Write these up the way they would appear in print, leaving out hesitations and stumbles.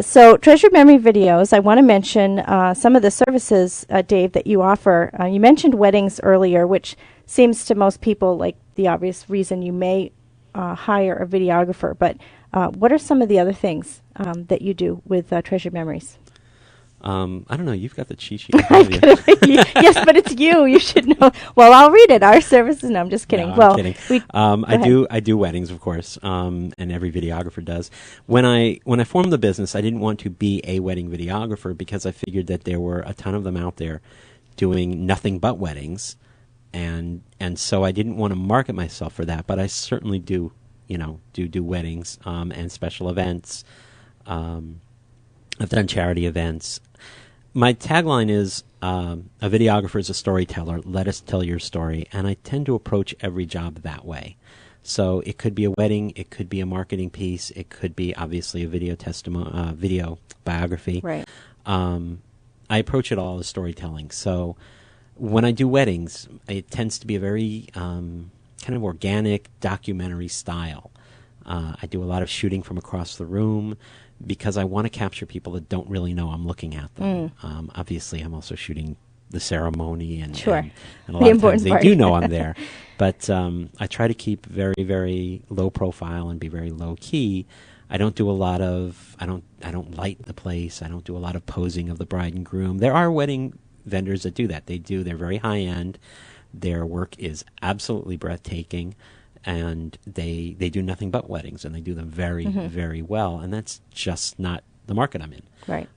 So Treasured Memory Videos, I want to mention some of the services, Dave, that you offer. You mentioned weddings earlier, which seems to most people like the obvious reason you may hire a videographer. But what are some of the other things that you do with Treasured Memories? I don't know. You've got the cheat sheet in front of you. Yes, but it's you. You should know. Well, I'll read it. Our services. No, I'm just kidding. No, well, I'm kidding. I do weddings, of course, and every videographer does. When I formed the business, I didn't want to be a wedding videographer because I figured that there were a ton of them out there doing nothing but weddings, and so I didn't want to market myself for that. But I certainly do weddings and special events. I've done charity events. My tagline is, a videographer is a storyteller. Let us tell your story. And I tend to approach every job that way. So it could be a wedding. It could be a marketing piece. It could be, obviously, a video video biography. Right. I approach it all as storytelling. So when I do weddings, it tends to be a very kind of organic documentary style. I do a lot of shooting from across the room, because I want to capture people that don't really know I'm looking at them. Obviously, I'm also shooting the ceremony, and a lot of times they do know I'm there. But I try to keep very, very low profile and be very low key. I don't do a lot of I don't light the place. I don't do a lot of posing of the bride and groom. There are wedding vendors that do that. They're very high end. Their work is absolutely breathtaking. And they do nothing but weddings, and they do them very, very well. And that's just not the market I'm in. Right.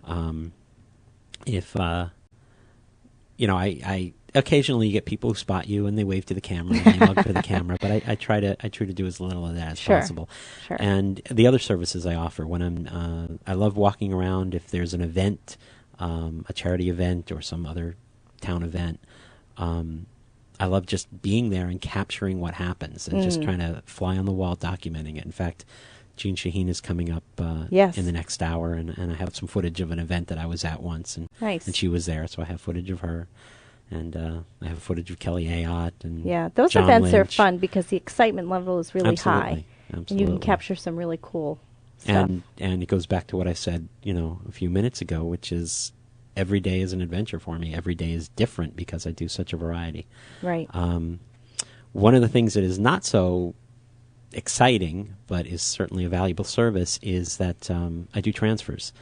I occasionally get people who spot you and they wave to the camera and they mug for the camera, but I try to do as little of that as possible. Sure. And the other services I offer when I love walking around. If there's an event, a charity event or some other town event. I love just being there and capturing what happens and just trying to fly on the wall documenting it. In fact, Jean Shaheen is coming up in the next hour, and I have some footage of an event that I was at once, and she was there, so I have footage of her. And I have footage of Kelly Ayotte and those John events Lynch. are fun because the excitement level is really high. Absolutely. And you can capture some really cool stuff. And it goes back to what I said, a few minutes ago, which is every day is an adventure for me. Every day is different because I do such a variety. Right. One of the things that is not so exciting, but is certainly a valuable service, is that I do transfers.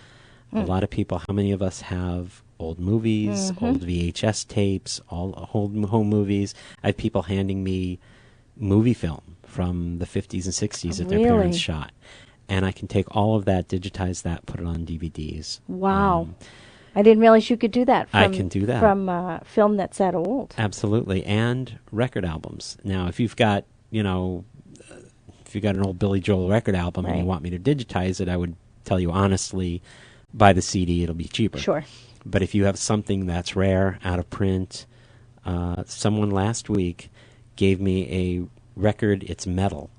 A lot of people, how many of us have old movies, old VHS tapes, all old home movies? I have people handing me movie film from the 50s and 60s that their parents shot. And I can take all of that, digitize that, put it on DVDs. Wow. I didn't realize you could do that. I can do that. From film that's that old. Absolutely. And record albums. Now, if you've got, an old Billy Joel record album and you want me to digitize it, I would tell you honestly, buy the CD, it'll be cheaper. Sure. But if you have something that's rare, out of print, someone last week gave me a record, it's metal.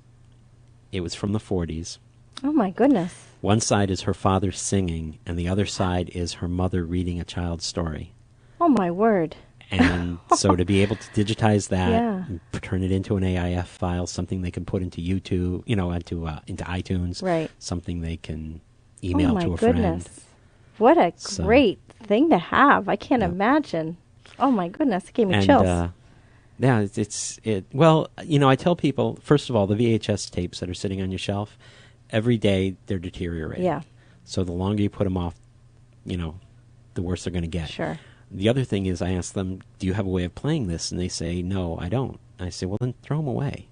It was from the 40s. Oh, my goodness. One side is her father singing, and the other side is her mother reading a child's story. Oh, my word. And so to be able to digitize that, and turn it into an AIF file, something they can put into YouTube, into iTunes, something they can email to a friend. Oh, my goodness. What a great thing to have. I can't imagine. Oh, my goodness. It gave me chills. Well, I tell people, first of all, the VHS tapes that are sitting on your shelf, every day they're deteriorating. Yeah. So the longer you put them off, the worse they're going to get. Sure. The other thing is I ask them, do you have a way of playing this? And they say, no, I don't. I say, well, then throw them away.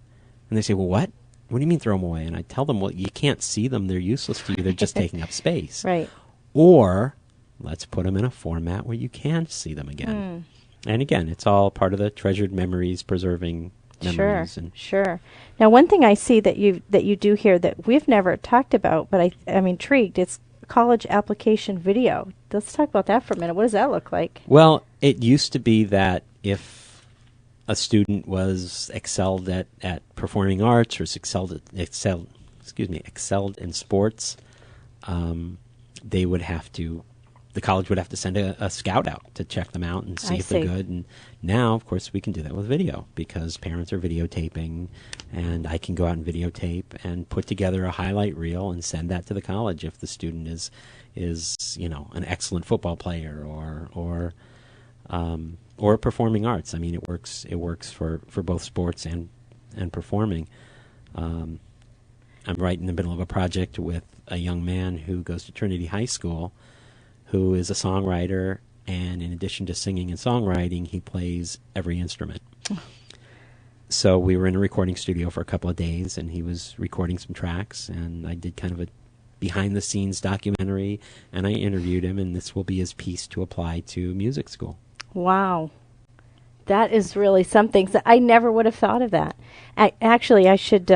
And they say, well, what? What do you mean throw them away? And I tell them, well, you can't see them. They're useless to you. They're just taking up space. Right. Or let's put them in a format where you can see them again. And again, it's all part of the treasured memories, preserving memories. Sure. Now, one thing I see that you do here that we've never talked about, but I'm intrigued, it's college application video. Let's talk about that for a minute. What does that look like? Well, it used to be that if a student was excelled at performing arts or excelled in sports, they would have to the college would have to send a scout out to check them out and see I if they're see. good. And now, of course, we can do that with video because parents are videotaping, and I can go out and videotape and put together a highlight reel and send that to the college if the student is an excellent football player or performing arts. I mean, it works for both sports and performing. I'm right in the middle of a project with a young man who goes to Trinity High School, who is a songwriter, and in addition to singing and songwriting, he plays every instrument. So we were in a recording studio for a couple of days, and he was recording some tracks, and I did kind of a behind-the-scenes documentary, and I interviewed him, and this will be his piece to apply to music school. Wow. That is really something. So I never would have thought of that. Actually, I should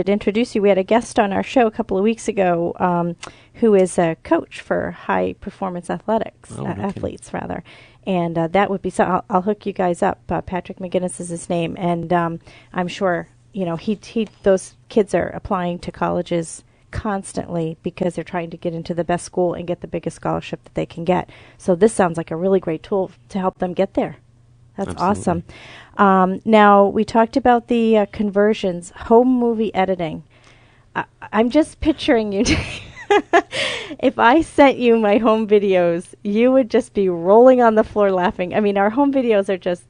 introduce you. We had a guest on our show a couple of weeks ago who is a coach for high performance athletics, athletes rather, and that would be. So I'll hook you guys up. Patrick McGinnis is his name, and I'm sure he those kids are applying to colleges constantly because they're trying to get into the best school and get the biggest scholarship that they can get. So this sounds like a really great tool to help them get there. That's Absolutely. awesome. Now, we talked about the conversions, home movie editing. I'm just picturing you. If I sent you my home videos, you would just be rolling on the floor laughing. I mean, our home videos are just,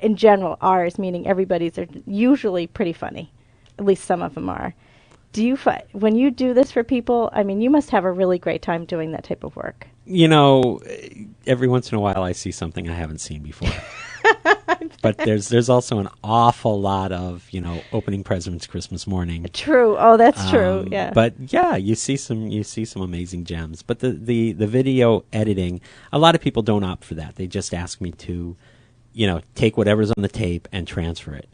in general, ours, meaning everybody's, are usually pretty funny. At least some of them are. Do you when you do this for people, I mean, you must have a really great time doing that type of work. Every once in a while I see something I haven't seen before. But there's also an awful lot of, opening presents Christmas morning. True. Oh, that's true. Yeah. But yeah, you see some amazing gems. But the video editing, a lot of people don't opt for that. They just ask me to, take whatever's on the tape and transfer it.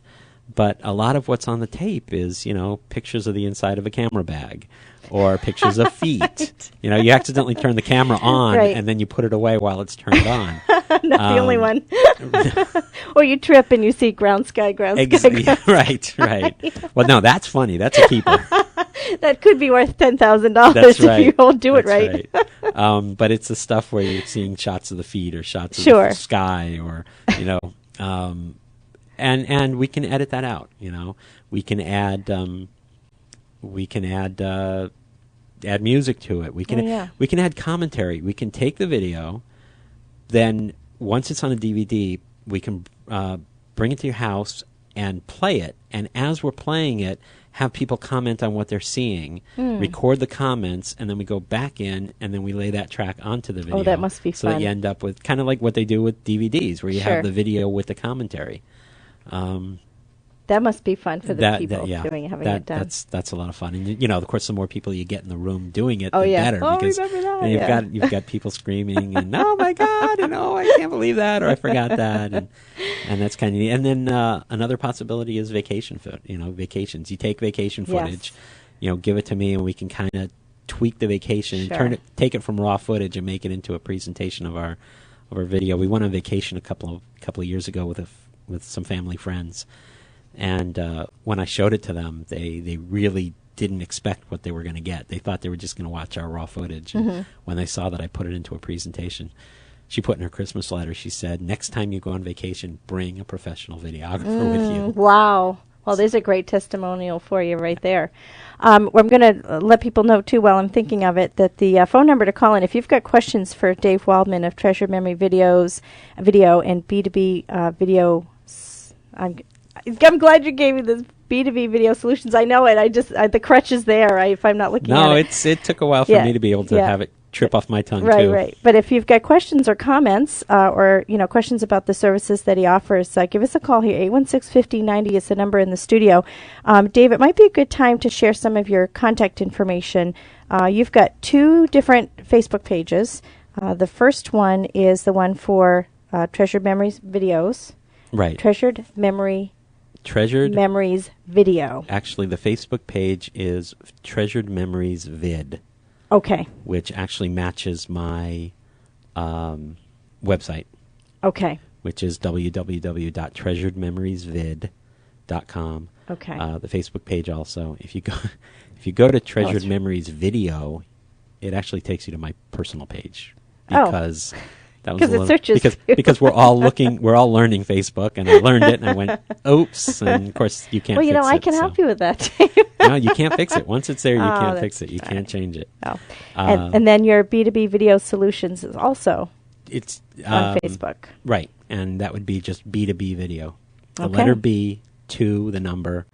But a lot of what's on the tape is, pictures of the inside of a camera bag or pictures of feet. Right. You accidentally turn the camera on Right. and then you put it away while it's turned on. Not the only one. Or you trip and you see ground sky. Right. Well, no, that's funny. That's a keeper. That could be worth $10,000 That's right. if you all do it That's right. But it's the stuff where you're seeing shots of the feet or shots of Sure. the sky or, and we can edit that out. We can add add music to it. We can add commentary. We can take the video, then once it's on a DVD, we can bring it to your house and play it. And as we're playing it, have people comment on what they're seeing, record the comments, and then we go back in and then we lay that track onto the video. Oh, that must be so fun. that you end up with kind of like what they do with DVDs, where you Sure. have the video with the commentary. That must be fun for the people having it done. That's a lot of fun, and of course, the more people you get in the room doing it, Oh, the yeah. better. Oh, because remember that? then Yeah. you've got people screaming and oh my god, and oh I can't believe that, or I forgot that, and that's kind of neat. And then another possibility is vacations. You take vacation footage, give it to me, and we can kind of tweak the vacation Sure. and take it from raw footage and make it into a presentation of our video. We went on vacation a couple of years ago with some family friends. And when I showed it to them, they really didn't expect what they were going to get. They thought they were just going to watch our raw footage. And when they saw that I put it into a presentation, she put in her Christmas letter, she said, next time you go on vacation, bring a professional videographer with you. Wow. Well, there's a great testimonial for you right there. I'm going to let people know, too, while I'm thinking of it, that the phone number to call in, if you've got questions for Dave Waldman of Treasured Memory Video and B2B Video, I'm glad you gave me this B2B Video Solutions. I know it. The crutch is there if I'm not looking at it. No, it took a while for me to be able to have it trip off my tongue, too. Right. But if you've got questions or comments or questions about the services that he offers, give us a call here. 816-5090 is the number in the studio. Dave, it might be a good time to share some of your contact information. You've got 2 different Facebook pages. The first one is the one for Treasured Memories Videos. Right. Treasured Memories Video. Actually, the Facebook page is Treasured Memories Vid. Okay. Which actually matches my website. Okay. Which is www.treasuredmemoriesvid.com. Okay. The Facebook page also. If you go to Treasured Memories Video, it actually takes you to my personal page. because that was a Because it little, searches because we're all learning Facebook, and I learned it, and I went, oops, and of course you can't. Well, fix I it, can so. help you with that, Dave. No, you can't fix it. Once it's there, you can't that's fix it. You can't change it. Oh. And then your B2B video solutions is also It's on Facebook. Right, and that would be just B2B video. The Okay. letter B, 2, the number,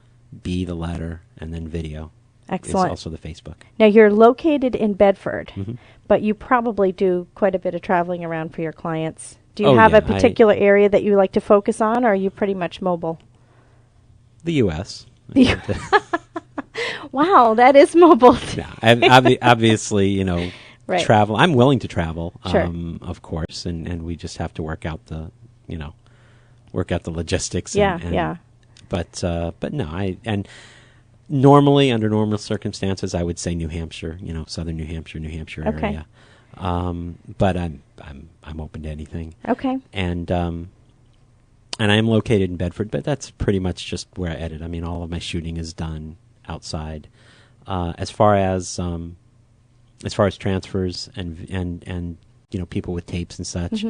B, the letter, and then video. Excellent. Is also the Facebook. Now, you're located in Bedford, Mhm. but you probably do quite a bit of traveling around for your clients. Do you Oh, have yeah, a particular area that you like to focus on, or are you pretty much mobile? The U.S. Wow, that is mobile. Obviously, Right. travel. I'm willing to travel, Sure. of course, and we just have to work out the logistics. Yeah, and, yeah. But no, normally under normal circumstances, I would say New Hampshire, southern New Hampshire Okay. area. But I'm open to anything. Okay. And I am located in Bedford, but that's pretty much just where I edit. I mean, all of my shooting is done outside. As far as transfers and people with tapes and such,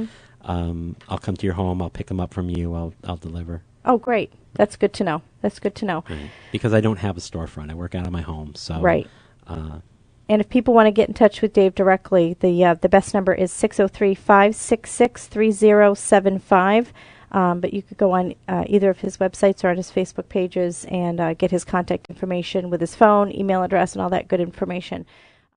I'll come to your home. I'll pick them up from you. I'll deliver. Oh, great. That's good to know. Right. Because I don't have a storefront. I work out of my home. So Right. And if people want to get in touch with Dave directly, the best number is 603-566-3075. But you could go on either of his websites or on his Facebook pages and get his contact information with his phone, email address, and all that good information.